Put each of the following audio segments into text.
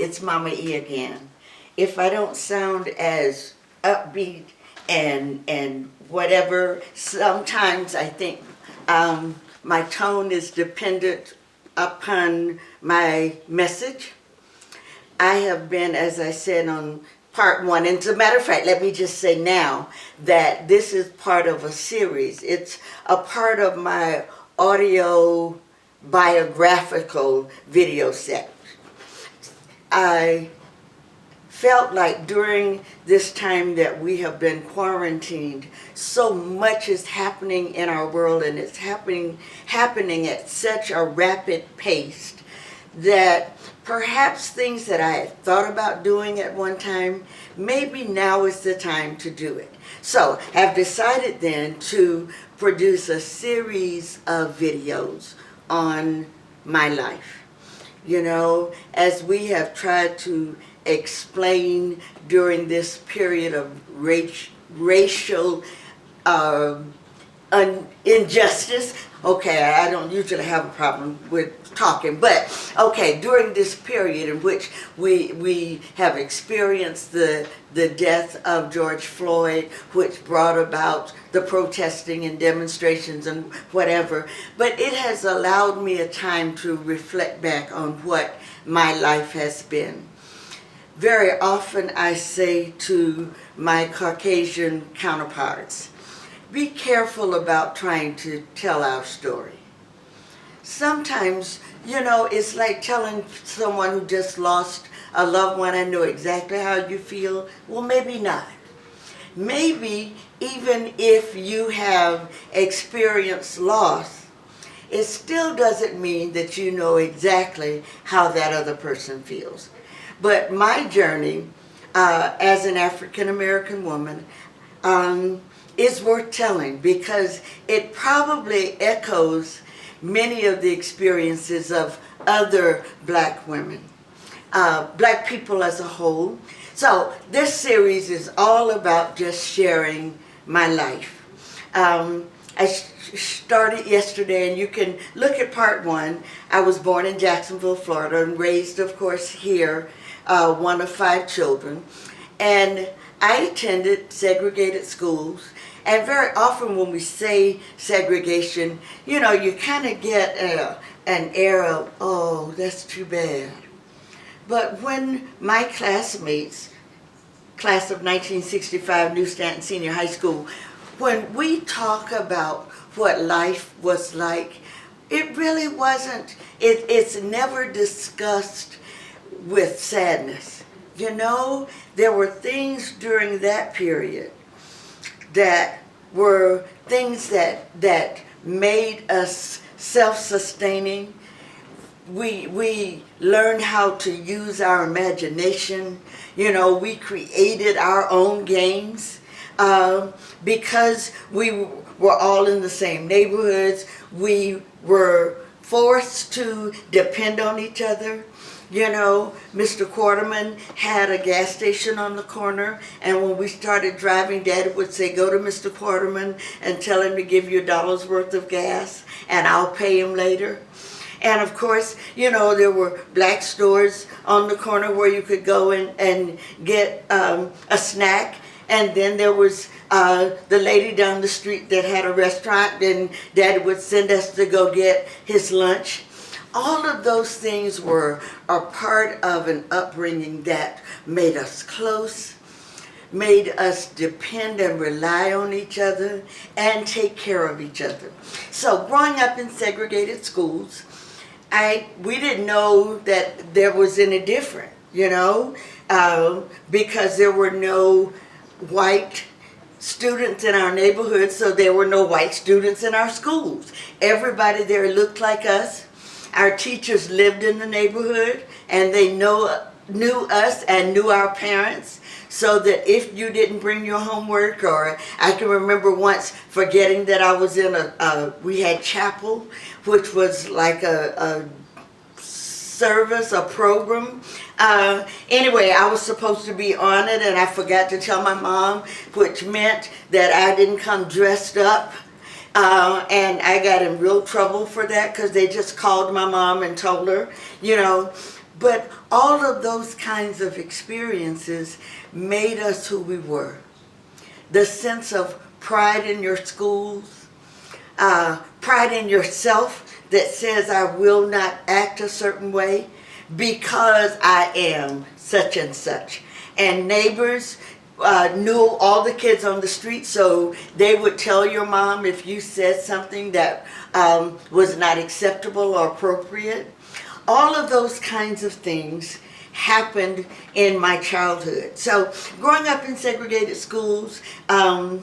it's Mama E again. If I don't sound as upbeat and whatever, sometimes I think my tone is dependent upon my message. I have been, as I said, on part one. And as a matter of fact, let me just say now that this is part of a series. It's a part of my audio biographical video set. I felt like during this time that we have been quarantined, so much is happening in our world, and it's happening at such a rapid pace that perhaps things that I had thought about doing at one time, maybe now is the time to do it. So I've decided then to produce a series of videos on my life. You know, as we have tried to explain during this period of racial injustice. Okay, I don't usually have a problem with talking, but okay, during this period in which we have experienced the death of George Floyd, which brought about the protesting and demonstrations and whatever, but it has allowed me a time to reflect back on what my life has been. Very often I say to my Caucasian counterparts, be careful about trying to tell our story. Sometimes, you know, it's like telling someone who just lost a loved one, I know exactly how you feel. Well, maybe not. Maybe even if you have experienced loss, it still doesn't mean that you know exactly how that other person feels. But my journey as an African American woman is worth telling because it probably echoes many of the experiences of other black women, black people as a whole. So this series is all about just sharing my life. I started yesterday, and you can look at part one. I was born in Jacksonville, Florida, and raised, of course, here, one of 5 children. And I attended segregated schools. And very often when we say segregation, you know, you kind of get an air of, oh, that's too bad. But when my classmates, class of 1965, New Stanton Senior High School, when we talk about what life was like, it really wasn't, it's never discussed with sadness. You know, there were things during that period that were things that made us self-sustaining. We learned how to use our imagination. You know, we created our own games because we were all in the same neighborhoods. We were forced to depend on each other. You know, Mr. Quarterman had a gas station on the corner, and when we started driving, Daddy would say, go to Mr. Quarterman and tell him to give you $1 worth of gas, and I'll pay him later. And of course, you know, there were black stores on the corner where you could go and get a snack. And then there was the lady down the street that had a restaurant, and Daddy would send us to go get his lunch. All of those things were a part of an upbringing that made us close, made us depend and rely on each other, and take care of each other. So growing up in segregated schools, we didn't know that there was any different, you know, because there were no white students in our neighborhood, so there were no white students in our schools. Everybody there looked like us. Our teachers lived in the neighborhood, and they knew us and knew our parents, so that if you didn't bring your homework, or I can remember once forgetting that I was in we had chapel, which was like a service, a program. Anyway, I was supposed to be on it, and I forgot to tell my mom, which meant that I didn't come dressed up. And I got in real trouble for that because they just called my mom and told her, you know. But all of those kinds of experiences made us who we were. The sense of pride in your schools, pride in yourself that says I will not act a certain way because I am such and such. And neighbors knew all the kids on the street, so they would tell your mom if you said something that was not acceptable or appropriate. All of those kinds of things happened in my childhood. So growing up in segregated schools, I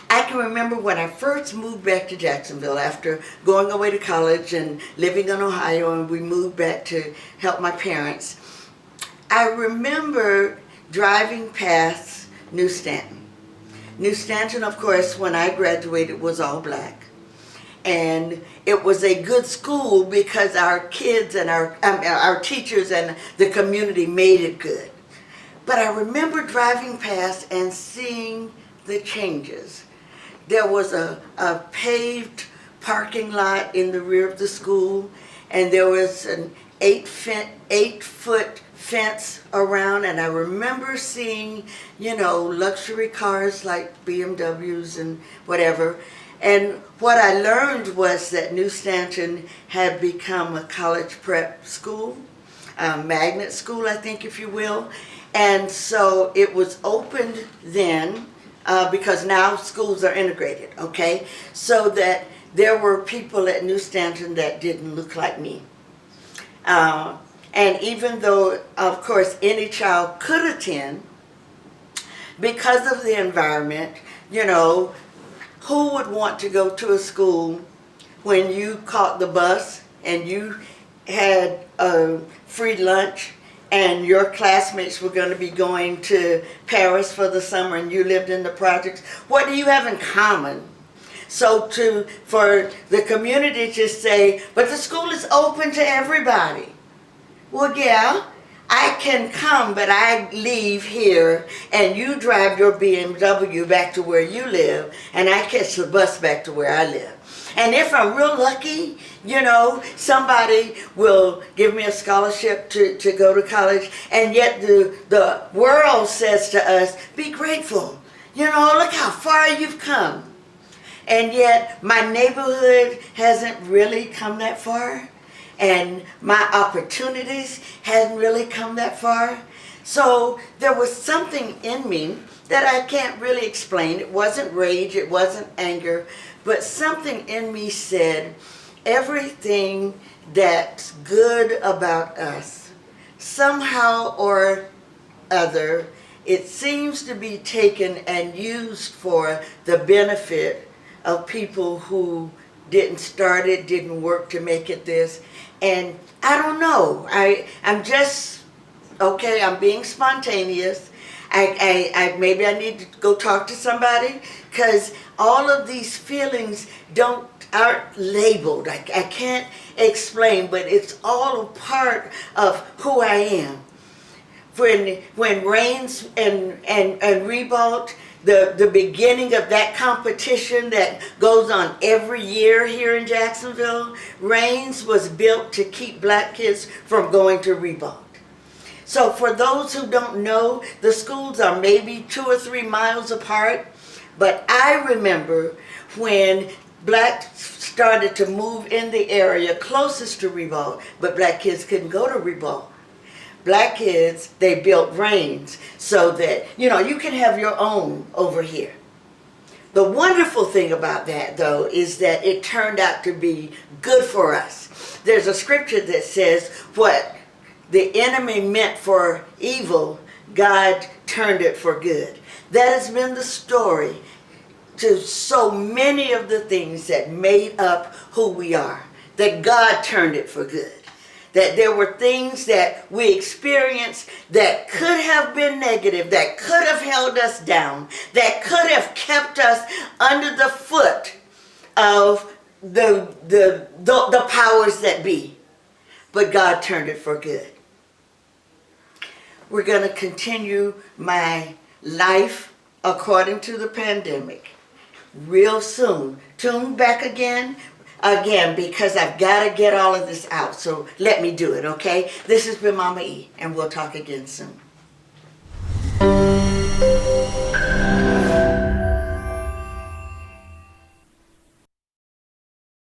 can remember when I first moved back to Jacksonville after going away to college and living in Ohio, and we moved back to help my parents. I remember driving past New Stanton. New Stanton, of course, when I graduated was all black. And it was a good school because our kids and our teachers and the community made it good. But I remember driving past and seeing the changes. There was a paved parking lot in the rear of the school, and there was an 8-foot fence around, and I remember seeing, luxury cars like BMWs and whatever. And what I learned was that New Stanton had become a college prep school, a magnet school, I think, if you will. And so it was opened then, because now schools are integrated, okay? So that there were people at New Stanton that didn't look like me. And even though, of course, any child could attend, because of the environment, who would want to go to a school when you caught the bus and you had a free lunch and your classmates were going to be going to Paris for the summer and you lived in the projects? What do you have in common? So for the community to say, but the school is open to everybody. Well, yeah, I can come, but I leave here and you drive your BMW back to where you live and I catch the bus back to where I live. And if I'm real lucky, somebody will give me a scholarship to go to college, and yet the world says to us, be grateful. Look how far you've come. And yet my neighborhood hasn't really come that far, and my opportunities hadn't really come that far. So there was something in me that I can't really explain. It wasn't rage, it wasn't anger, but something in me said, everything that's good about us, somehow or other, it seems to be taken and used for the benefit of people who didn't start it, didn't work to make it this. And I don't know. I'm just, okay, I'm being spontaneous. Maybe I need to go talk to somebody, because all of these feelings aren't labeled. I can't explain, but it's all a part of who I am. When Rains and Revolt, the beginning of that competition that goes on every year here in Jacksonville, Rains was built to keep black kids from going to Revolt. So for those who don't know, the schools are maybe 2 or 3 miles apart, but I remember when blacks started to move in the area closest to Revolt, but black kids couldn't go to Revolt. Black kids, they built Rains so that, you can have your own over here. The wonderful thing about that, though, is that it turned out to be good for us. There's a scripture that says, what the enemy meant for evil, God turned it for good. That has been the story to so many of the things that made up who we are, that God turned it for good. That there were things that we experienced that could have been negative, that could have held us down, that could have kept us under the foot of the powers that be. But God turned it for good. We're going to continue my life according to the pandemic real soon. Tune back again. again, because I've got to get all of this out. So let me do it, okay? This has been Mama E, and we'll talk again soon.